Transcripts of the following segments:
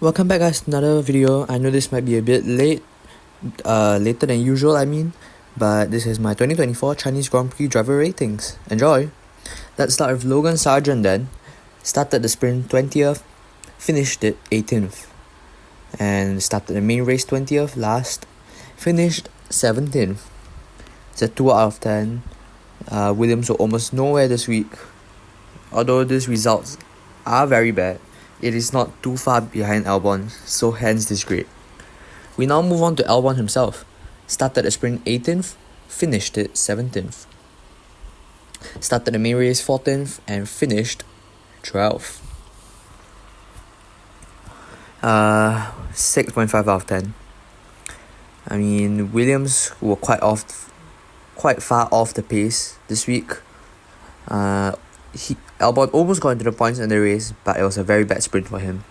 Welcome back guys to another video. I know this might be a bit late, later than usual but this is my 2024 Chinese Grand Prix driver ratings. Enjoy! Let's start with Logan Sargent then. Started the sprint 20th, finished it 18th. And started the main race 20th, last, finished 17th. It's a 2 out of 10. Williams were almost nowhere this week. Although these results are very bad, it is not too far behind Albon, so hence this grade. We now move on to Albon himself. Started the sprint 18th, finished it 17th. Started the main race 14th and finished 12th. 6.5 out of 10. I mean, Williams were quite far off the pace this week. Albon almost got into the points in the race, but it was a very bad sprint for him.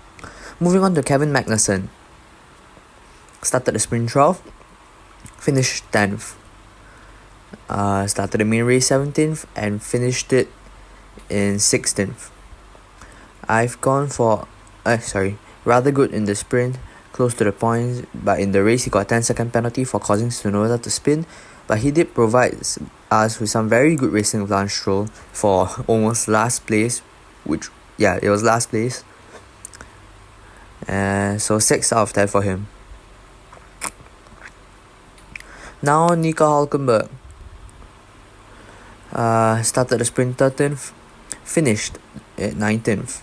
Moving on to Kevin Magnussen. Started the sprint 12th, finished 10th. Started the main race 17th and finished it in 16th. I've gone for rather good in the sprint, close to the points, but in the race he got a 10-second penalty for causing Tsunoda to spin. But he did provide us with some very good racing with Lance Stroll for almost last place, it was last place. So 6 out of 10 for him. Now Nico Hülkenberg. Started the sprint 13th, finished at 19th.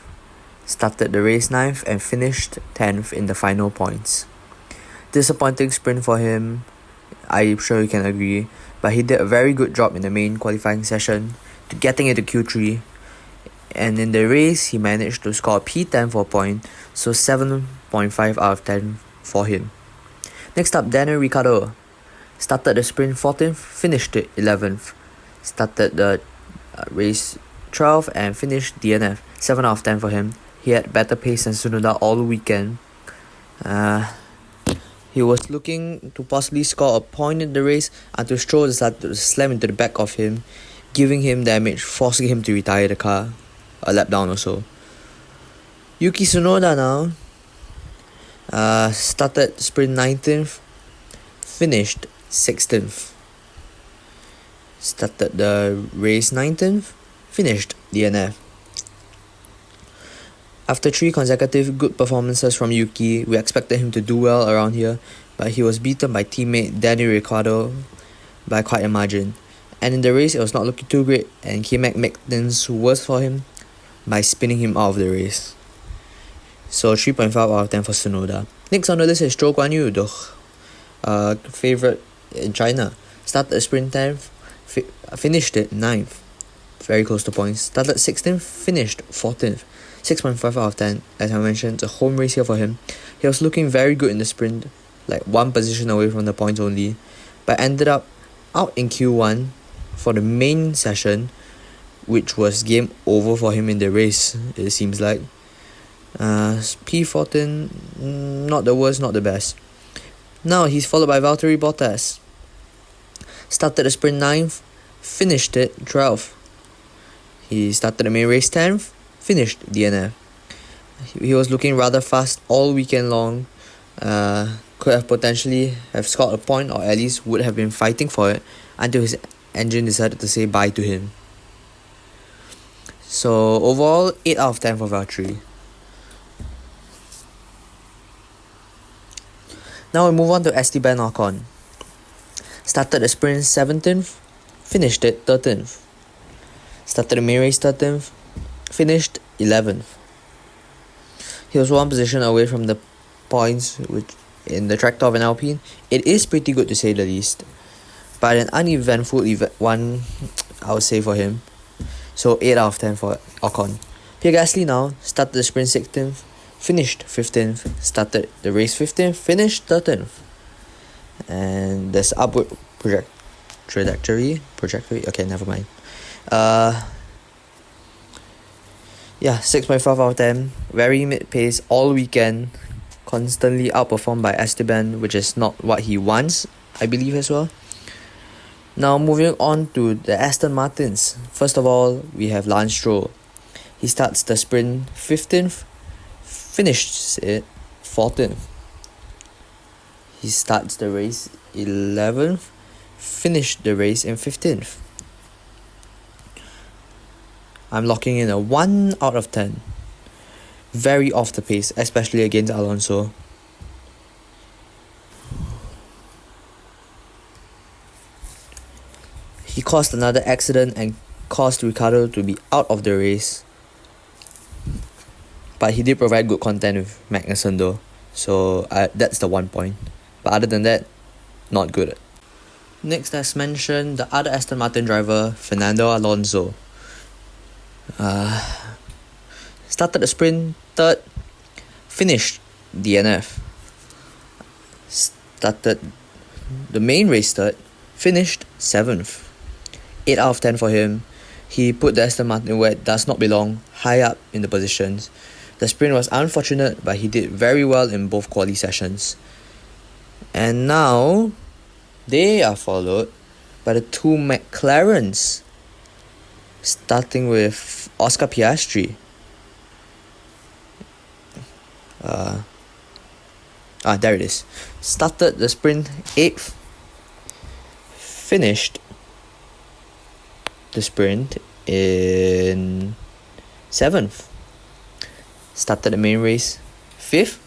Started the race 9th and finished 10th in the final points. Disappointing sprint for him, I'm sure you can agree, but he did a very good job in the main qualifying session to getting into Q3, and in the race he managed to score a P10 for a point, so 7.5 out of 10 for him. Next up, Daniel Ricciardo. Started the sprint 14th, finished it 11th. Started the race 12th and finished DNF, 7 out of 10 for him. He had better pace than Tsunoda all weekend. He was looking to possibly score a point in the race until Stroll decided to slam into the back of him, giving him damage, forcing him to retire the car a lap down or so. Yuki Tsunoda now. Started sprint 19th, finished 16th. Started the race 19th, finished DNF. After 3 consecutive good performances from Yuki, we expected him to do well around here, but he was beaten by teammate Daniel Ricciardo by quite a margin. And in the race, it was not looking too great, and K-Mac made things worse for him by spinning him out of the race. So 3.5 out of 10 for Tsunoda. Next on the list is Zhou Guanyu, the favourite in China. Started the sprint 10th, finished it 9th. Very close to points. Started 16th, finished 14th. 6.5 out of 10. As I mentioned, it's a home race here for him. He was looking very good in the sprint, like 1 position away from the points only, but ended up out in Q1 for the main session, which was game over for him in the race, it seems like. P14, not the worst, not the best. Now he's followed by Valtteri Bottas. Started the sprint 9th, finished it 12th. He started the main race 10th, finished DNF. He was looking rather fast all weekend long. Could have potentially have scored a point, or at least would have been fighting for it, until his engine decided to say bye to him. So overall, 8 out of 10 for Valtteri. Now we move on to Esteban Ocon. Started the sprint 17th, finished it 13th. Started the main race 13th, finished 11th. He was 1 position away from the points in the tractor of an Alpine. It is pretty good to say the least, but an uneventful one, I would say, for him. So 8 out of 10 for Ocon. Pierre Gasly now. Started the sprint 16th, finished 15th. Started the race 15th, finished 13th. And there's upward trajectory. Okay, never mind. 6.5 out of 10. Very mid-pace all weekend. Constantly outperformed by Esteban, which is not what he wants, I believe, as well. Now moving on to the Aston Martins. First of all, we have Lance Stroll. He starts the sprint 15th, finishes it 14th. He starts the race 11th, finished the race in 15th. I'm locking in a 1 out of 10. Very off the pace, especially against Alonso. He caused another accident and caused Ricciardo to be out of the race. But he did provide good content with Magnussen though. So that's the 1 point. But other than that, not good. Next, as mentioned, the other Aston Martin driver, Fernando Alonso. Started the sprint 3rd, finished DNF. Started the main race 3rd, finished 7th. 8 out of 10 for him. He put the Aston Martin where it does not belong, high up in the positions. The sprint was unfortunate, but he did very well in both quali sessions. And now, they are followed by the 2 McLarens, starting with Oscar Piastri. There it is. Started the sprint 8th, finished the sprint in 7th. Started the main race 5th,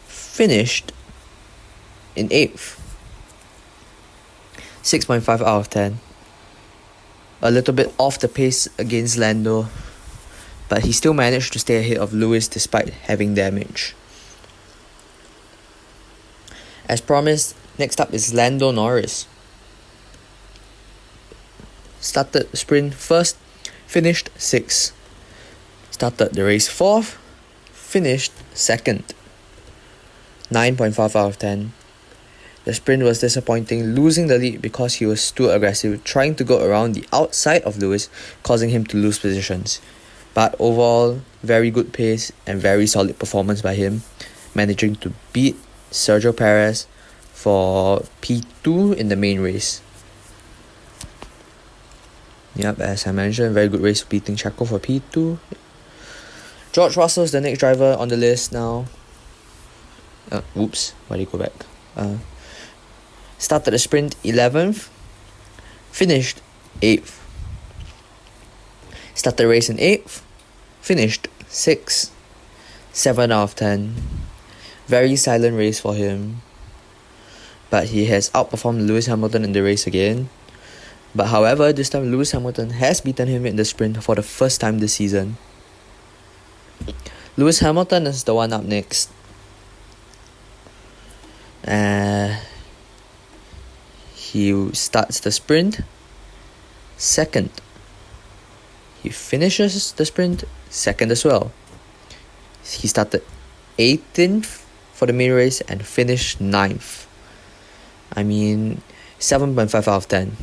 finished in 8th. 6.5 out of 10. A little bit off the pace against Lando, but he still managed to stay ahead of Lewis despite having damage. As promised, next up is Lando Norris. Started the sprint 1st, finished 6th. Started the race 4th, finished 2nd. 9.5 out of 10. The sprint was disappointing, losing the lead because he was too aggressive, trying to go around the outside of Lewis, causing him to lose positions. But overall, very good pace and very solid performance by him, managing to beat Sergio Perez for P2 in the main race. Yep, as I mentioned, very good race beating Checo for P2. George Russell is the next driver on the list now. Why did he go back? Started the sprint 11th, finished 8th. Started the race in 8th, finished 6th. 7 out of 10. Very silent race for him. But he has outperformed Lewis Hamilton in the race again. But however, this time Lewis Hamilton has beaten him in the sprint for the first time this season. Lewis Hamilton is the one up next. He starts the sprint 2nd. He finishes the sprint 2nd as well. He started 18th for the main race and finished 9th. 7.5 out of 10.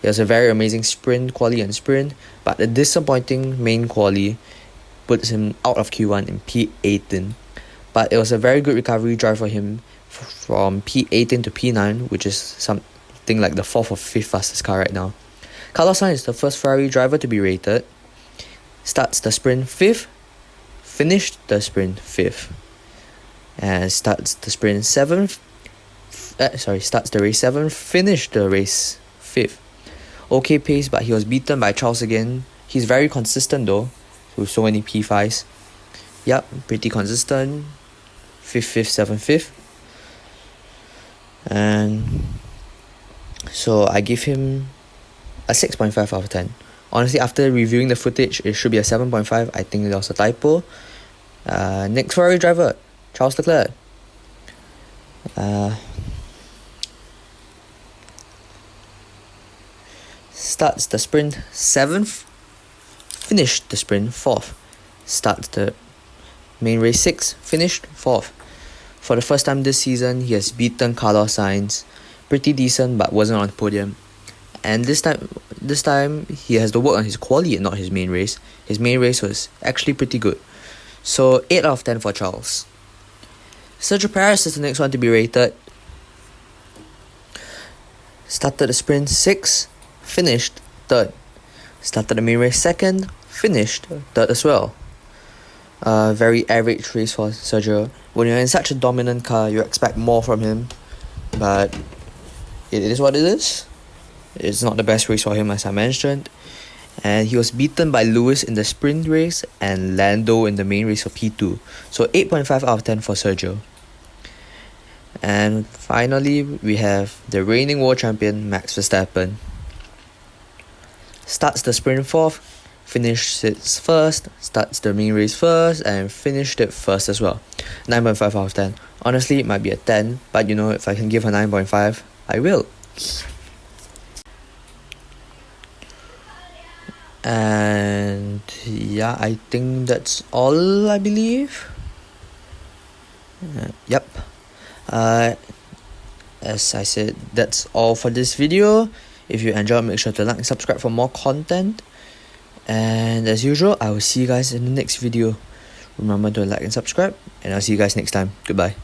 It was a very amazing sprint, quali and sprint, but a disappointing main quali puts him out of Q1 in P18. But it was a very good recovery drive for him from P18 to P9, which is something like the 4th or 5th fastest car right now. Carlos Sainz is the first Ferrari driver to be rated. Starts the sprint 5th, finished the sprint 5th. And starts the sprint 7th. Starts the race 7th, finished the race 5th. Okay pace, but he was beaten by Charles again. He's very consistent though, with so many P5s. Yep, pretty consistent. 5th, 5th, 7th, 5th. And so I give him a 6.5 out of 10. Honestly, after reviewing the footage, it should be a 7.5. I think there was a typo. Next Ferrari driver, Charles Leclerc. Starts the sprint 7th, finished the sprint 4th. Starts the main race 6th, finished 4th. For the first time this season, he has beaten Carlos Sainz. Pretty decent, but wasn't on the podium. And this time he has to work on his quali and not his main race. His main race was actually pretty good. So 8 out of 10 for Charles. Sergio Perez is the next one to be rated. Started the sprint 6th, finished 3rd. Started the main race 2nd, finished 3rd as well. Very average race for Sergio. When you're in such a dominant car, you expect more from him, but it is what it is. It's not the best race for him, as I mentioned, and he was beaten by Lewis in the sprint race and Lando in the main race for P2. So 8.5 out of 10 for Sergio. And finally, we have the reigning world champion Max Verstappen. Starts the sprint fourth, finished it first, starts the main race first, and finished it first as well. 9.5 out of 10. Honestly, it might be a 10, but if I can give a 9.5, I will. And yeah, I think that's all, I believe. Yep. As I said, that's all for this video. If you enjoyed, make sure to like and subscribe for more content. And as usual, I will see you guys in the next video. Remember to like and subscribe, and I'll see you guys next time. Goodbye.